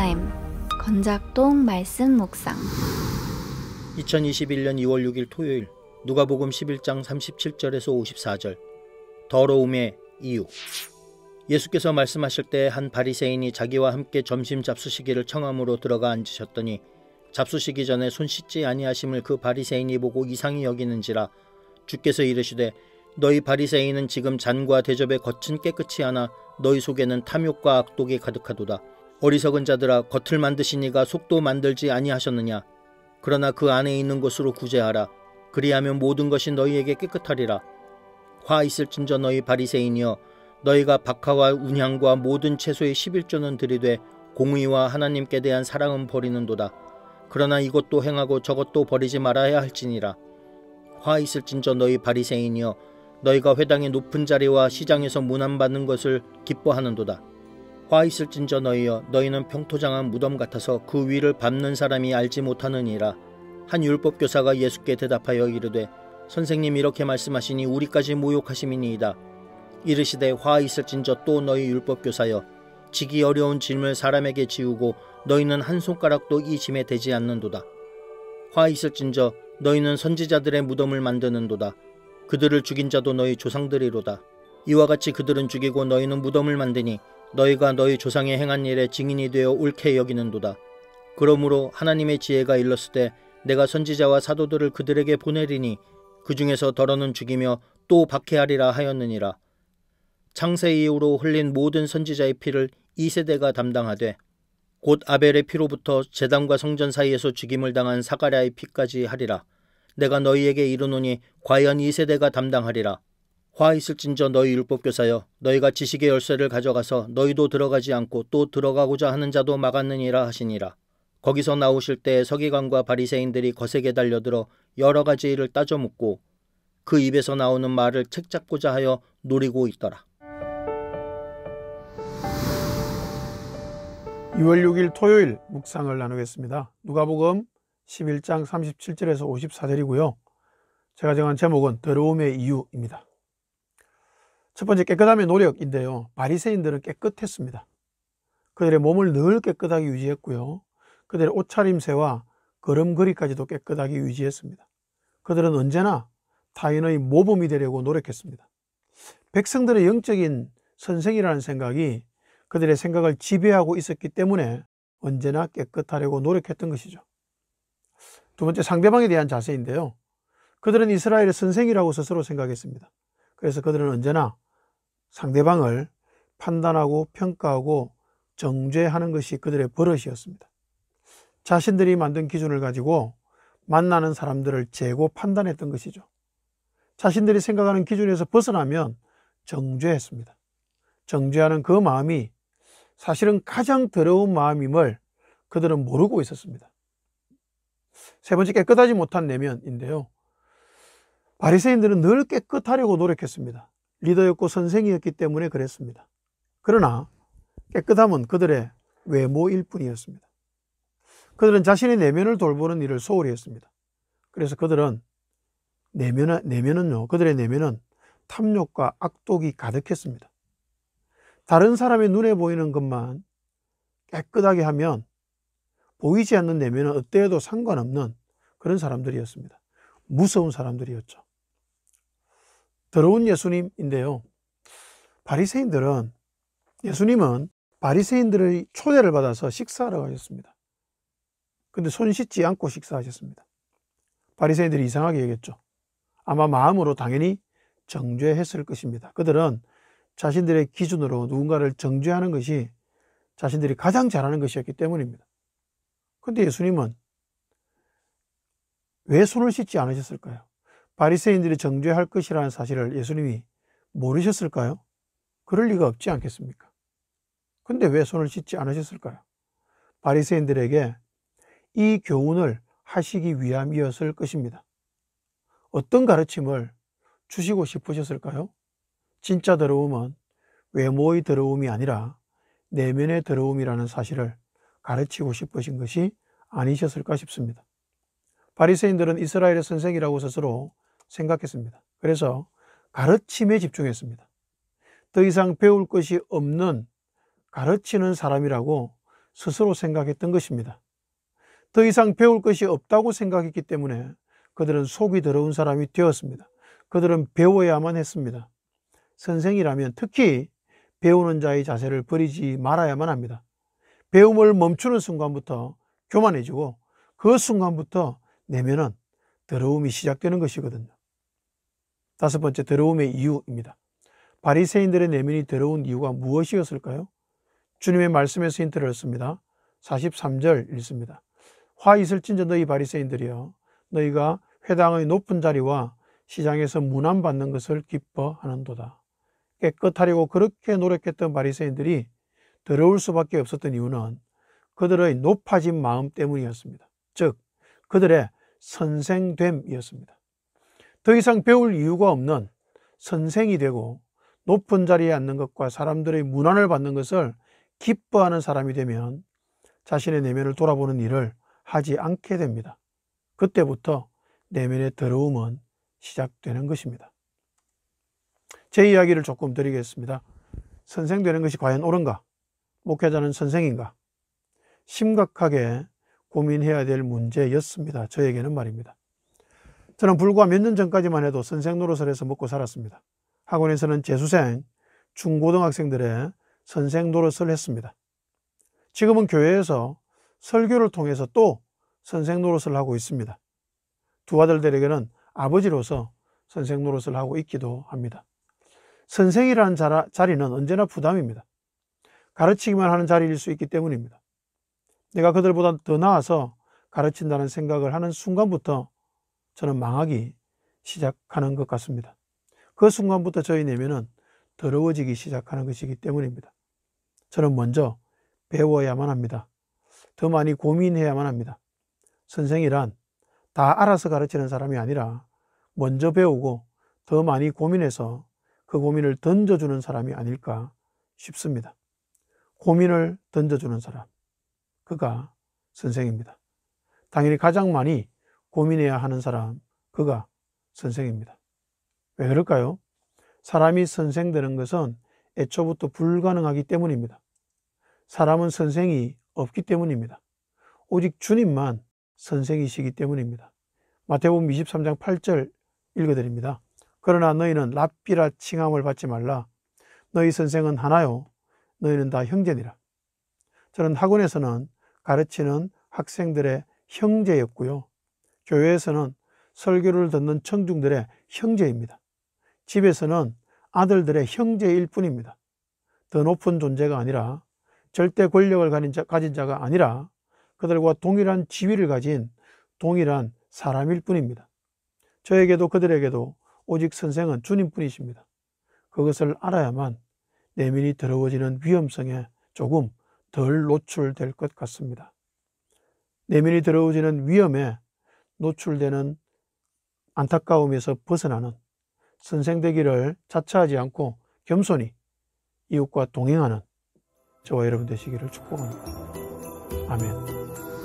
타임 건작동 말씀 묵상 2021년 2월 6일 토요일 누가복음 11장 37절에서 54절 더러움의 이유. 예수께서 말씀하실 때 한 바리새인이 자기와 함께 점심 잡수시기를 청함으로 들어가 앉으셨더니 잡수시기 전에 손 씻지 아니하심을 그 바리새인이 보고 이상히 여기는지라 주께서 이르시되 너희 바리새인은 지금 잔과 대접의 겉은 깨끗이 하나 너희 속에는 탐욕과 악독이 가득하도다. 어리석은 자들아, 겉을 만드시니가 속도 만들지 아니하셨느냐. 그러나 그 안에 있는 것으로 구제하라. 그리하면 모든 것이 너희에게 깨끗하리라. 화 있을진저 너희 바리새인이여, 너희가 박하와 운향과 모든 채소의 11조는 들이되 공의와 하나님께 대한 사랑은 버리는도다. 그러나 이것도 행하고 저것도 버리지 말아야 할지니라. 화 있을진저 너희 바리새인이여, 너희가 회당의 높은 자리와 시장에서 문안받는 것을 기뻐하는도다. 화 있을진저 너희여, 너희는 평토장한 무덤 같아서 그 위를 밟는 사람이 알지 못하느니라. 한 율법교사가 예수께 대답하여 이르되 선생님, 이렇게 말씀하시니 우리까지 모욕하심이니이다. 이르시되 화 있을진저 또 너희 율법교사여, 지기 어려운 짐을 사람에게 지우고 너희는 한 손가락도 이 짐에 대지 않는도다. 화 있을진저 너희는 선지자들의 무덤을 만드는도다. 그들을 죽인 자도 너희 조상들이로다. 이와 같이 그들은 죽이고 너희는 무덤을 만드니 너희가 너희 조상의 행한 일에 증인이 되어 옳게 여기는도다. 그러므로 하나님의 지혜가 일렀으되 내가 선지자와 사도들을 그들에게 보내리니 그 중에서 더러는 죽이며 또 박해하리라 하였느니라. 창세 이후로 흘린 모든 선지자의 피를 이 세대가 담당하되 곧 아벨의 피로부터 제단과 성전 사이에서 죽임을 당한 사가랴의 피까지 하리라. 내가 너희에게 이르노니 과연 이 세대가 담당하리라. 화 있을진저 너희 율법교사여, 너희가 지식의 열쇠를 가져가서 너희도 들어가지 않고 또 들어가고자 하는 자도 막았느니라 하시니라. 거기서 나오실 때 서기관과 바리새인들이 거세게 달려들어 여러 가지 일을 따져 묻고 그 입에서 나오는 말을 책잡고자 하여 노리고 있더라. 2월 6일 토요일 묵상을 나누겠습니다. 누가복음 11장 37절에서 54절이고요. 제가 정한 제목은 더러움의 이유입니다. 첫 번째, 깨끗함의 노력인데요. 바리새인들은 깨끗했습니다. 그들의 몸을 늘 깨끗하게 유지했고요. 그들의 옷차림새와 걸음걸이까지도 깨끗하게 유지했습니다. 그들은 언제나 타인의 모범이 되려고 노력했습니다. 백성들의 영적인 선생이라는 생각이 그들의 생각을 지배하고 있었기 때문에 언제나 깨끗하려고 노력했던 것이죠. 두 번째, 상대방에 대한 자세인데요. 그들은 이스라엘의 선생이라고 스스로 생각했습니다. 그래서 그들은 언제나 상대방을 판단하고 평가하고 정죄하는 것이 그들의 버릇이었습니다. 자신들이 만든 기준을 가지고 만나는 사람들을 재고 판단했던 것이죠. 자신들이 생각하는 기준에서 벗어나면 정죄했습니다. 정죄하는 그 마음이 사실은 가장 더러운 마음임을 그들은 모르고 있었습니다. 세 번째, 깨끗하지 못한 내면인데요. 바리새인들은 늘 깨끗하려고 노력했습니다. 리더였고 선생이었기 때문에 그랬습니다. 그러나 깨끗함은 그들의 외모일 뿐이었습니다. 그들은 자신의 내면을 돌보는 일을 소홀히 했습니다. 그래서 그들은 그들의 내면은 탐욕과 악독이 가득했습니다. 다른 사람의 눈에 보이는 것만 깨끗하게 하면 보이지 않는 내면은 어때도 상관없는 그런 사람들이었습니다. 무서운 사람들이었죠. 더러운 예수님인데요. 예수님은 바리새인들의 초대를 받아서 식사하러 가셨습니다. 근데 손 씻지 않고 식사하셨습니다. 바리새인들이 이상하게 여겼죠. 아마 마음으로 당연히 정죄했을 것입니다. 그들은 자신들의 기준으로 누군가를 정죄하는 것이 자신들이 가장 잘하는 것이었기 때문입니다. 그런데 예수님은 왜 손을 씻지 않으셨을까요? 바리새인들이 정죄할 것이라는 사실을 예수님이 모르셨을까요? 그럴 리가 없지 않겠습니까? 근데 왜 손을 씻지 않으셨을까요? 바리새인들에게 이 교훈을 하시기 위함이었을 것입니다. 어떤 가르침을 주시고 싶으셨을까요? 진짜 더러움은 외모의 더러움이 아니라 내면의 더러움이라는 사실을 가르치고 싶으신 것이 아니셨을까 싶습니다. 바리새인들은 이스라엘의 선생이라고 스스로 생각했습니다. 그래서 가르침에 집중했습니다. 더 이상 배울 것이 없는 가르치는 사람이라고 스스로 생각했던 것입니다. 더 이상 배울 것이 없다고 생각했기 때문에 그들은 속이 더러운 사람이 되었습니다. 그들은 배워야만 했습니다. 선생이라면 특히 배우는 자의 자세를 버리지 말아야만 합니다. 배움을 멈추는 순간부터 교만해지고 그 순간부터 내면은 더러움이 시작되는 것이거든요. 다섯 번째, 더러움의 이유입니다. 바리새인들의 내면이 더러운 이유가 무엇이었을까요? 주님의 말씀에서 힌트를 얻습니다. 43절 읽습니다. 화 있을진저 너희 바리새인들이여, 너희가 회당의 높은 자리와 시장에서 문안받는 것을 기뻐하는도다. 깨끗하려고 그렇게 노력했던 바리새인들이 더러울 수밖에 없었던 이유는 그들의 높아진 마음 때문이었습니다. 즉 그들의 선생됨이었습니다. 더 이상 배울 이유가 없는 선생이 되고 높은 자리에 앉는 것과 사람들의 문안을 받는 것을 기뻐하는 사람이 되면 자신의 내면을 돌아보는 일을 하지 않게 됩니다. 그때부터 내면의 더러움은 시작되는 것입니다. 제 이야기를 조금 드리겠습니다. 선생 되는 것이 과연 옳은가? 목회자는 선생인가? 심각하게 고민해야 될 문제였습니다. 저에게는 말입니다. 저는 불과 몇 년 전까지만 해도 선생 노릇을 해서 먹고 살았습니다. 학원에서는 재수생, 중고등학생들의 선생 노릇을 했습니다. 지금은 교회에서 설교를 통해서 또 선생 노릇을 하고 있습니다. 두 아들들에게는 아버지로서 선생 노릇을 하고 있기도 합니다. 선생이라는 자리는 언제나 부담입니다. 가르치기만 하는 자리일 수 있기 때문입니다. 내가 그들보다 더 나아서 가르친다는 생각을 하는 순간부터 저는 망하기 시작하는 것 같습니다. 그 순간부터 저희 내면은 더러워지기 시작하는 것이기 때문입니다. 저는 먼저 배워야만 합니다. 더 많이 고민해야만 합니다. 선생이란 다 알아서 가르치는 사람이 아니라 먼저 배우고 더 많이 고민해서 그 고민을 던져주는 사람이 아닐까 싶습니다. 고민을 던져주는 사람, 그가 선생입니다. 당연히 가장 많이 고민해야 하는 사람, 그가 선생입니다. 왜 그럴까요? 사람이 선생되는 것은 애초부터 불가능하기 때문입니다. 사람은 선생이 없기 때문입니다. 오직 주님만 선생이시기 때문입니다. 마태복음 23장 8절 읽어드립니다. 그러나 너희는 랍비라 칭함을 받지 말라. 너희 선생은 하나요. 너희는 다 형제니라. 저는 학원에서는 가르치는 학생들의 형제였고요. 교회에서는 설교를 듣는 청중들의 형제입니다. 집에서는 아들들의 형제일 뿐입니다. 더 높은 존재가 아니라, 절대 권력을 가진 자가 아니라 그들과 동일한 지위를 가진 동일한 사람일 뿐입니다. 저에게도 그들에게도 오직 선생은 주님뿐이십니다. 그것을 알아야만 내면이 더러워지는 위험성에 조금 덜 노출될 것 같습니다. 내면이 더러워지는 위험에 노출되는 안타까움에서 벗어나는 선생 되기를 자처하지 않고 겸손히 이웃과 동행하는 저와 여러분 되시기를 축복합니다. 아멘.